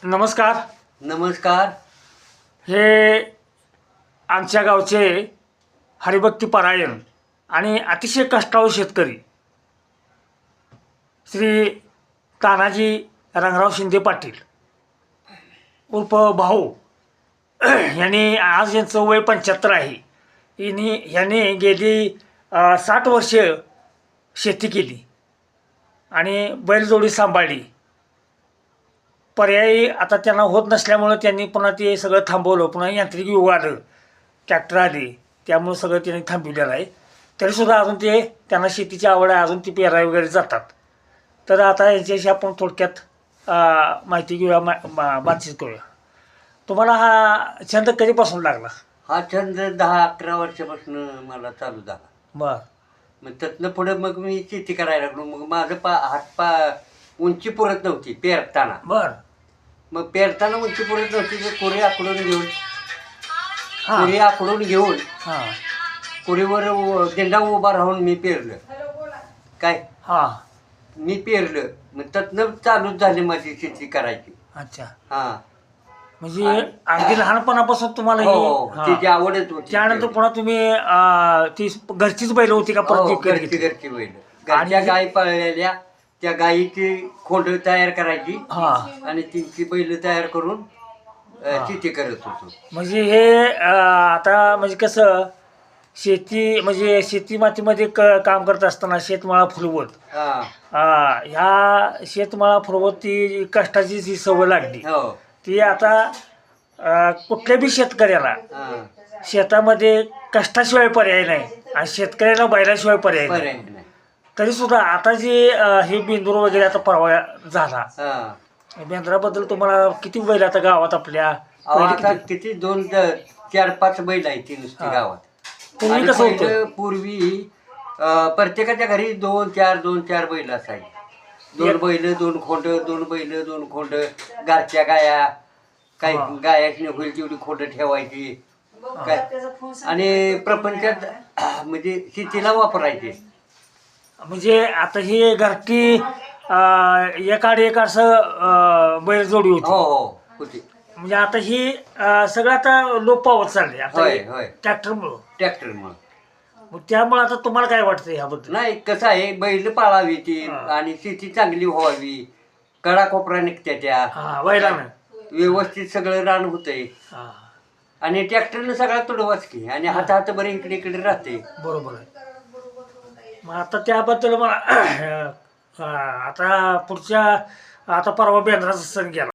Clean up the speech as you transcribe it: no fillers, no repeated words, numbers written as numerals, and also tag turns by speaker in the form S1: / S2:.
S1: नमस्कार.
S2: नमस्कार.
S1: हे आमच्या गावचे हरिभक्ती परायण आणि अतिशय कष्टाळू शेतकरी श्री तानाजी रंगराव शिंदे पाटील उर्फ भाऊ यांनी आज यांचं वय 75 आहे. ह्याने गेली 60 वर्ष शेती केली आणि बैलजोडी सांभाळली. पर्यायी आता त्यांना होत नसल्यामुळं त्यांनी पुन्हा ते सगळं थांबवलं. पुन्हा यांत्रिक युग आलं, ट्रॅक्टर आले, त्यामुळं सगळं त्यांनी थांबवलेलं आहे. तरीसुद्धा अजून त्यांना शेतीची आवड आहे, अजून ती पेराय वगैरे जातात. तर आता यांच्याशी आपण थोडक्यात माहिती घेऊया, बातचीत करूया. तुम्हाला हा छंद कधीपासून लागला?
S2: हा छंद 10-11 वर्षापासून मला चालू झाला.
S1: बरं.
S2: मग त्यातनं पुढं मग मी शेती करायला लागलो. मग माझं उंची पुरत नव्हती पेरताना.
S1: बरं.
S2: मग पेरताना उंची पुरत नव्हती तर कुरी आखडून घेऊन कुरीवर देंडा उभा राहून मी पेरलं. काय मी पेरलं. मग त्यातनं चालूच झाली माझी शेती करायची.
S1: अच्छा.
S2: हां,
S1: म्हणजे अगदी लहानपणापासून तुम्हाला
S2: तिची आवडच होती.
S1: त्यानंतर पुन्हा तुम्ही ती घरचीच बैल होती का?
S2: घरची बैल, घरच्या गायी पाळलेल्या, त्या गायीची खोंड तयार करायची आणि तिची बैल तयार करून शेती करत होतो.
S1: म्हणजे हे आता म्हणजे कसं शेती म्हणजे शेती मातीमध्ये काम करत असताना शेतमाळा फुलवत ह्या शेतमाळा फुलवत ती कष्टाची जी सवय लागली ती आता कुठल्या बी शेतकऱ्याला शेतामध्ये कष्टाशिवाय पर्याय नाही आणि शेतकऱ्याला बैलाशिवाय पर्याय नाही. तरी सुद्धा आता जे हे बेंदूर वगैरे आता परवा झाला, बेंद्राबद्दल तुम्हाला किती बैल आता गावात आपल्या?
S2: किती 2-4-5 बैल आहेत ती नुसती गावात.
S1: पूर्वी कसं होतं?
S2: पूर्वी प्रत्येकाच्या घरी 2-4 बैल असायचे. 2 बैल 2 खोंड, 2 बैल 2 खोंड, घरच्या गाया काही गायाची होईल तेवढी खोंड ठेवायची काय, आणि प्रपंचात म्हणजे शेतीला वापरायचे.
S1: म्हणजे आता ही घरटी एकाड एक असं बैलजोडी होती.
S2: होती.
S1: म्हणजे आता ही सगळं आता लोप पावत चालले आता ट्रॅक्टरमुळं. मग त्यामुळे आता तुम्हाला काय वाटतं ह्याबद्दल?
S2: नाही, कसं आहे, बैल पाळावी ती आणि शेती चांगली व्हावी. कडाकोपरा निघत्या त्या
S1: बैलानं
S2: व्यवस्थित सगळं रान होतंय आणि ट्रॅक्टरनं सगळा तुडवाच की, आणि हात बरं इकडे इकडे राहते.
S1: बरोबर आहे. मग आता त्याबद्दल मला आता पुढच्या आता परवा बेंद्राचा सण गेला.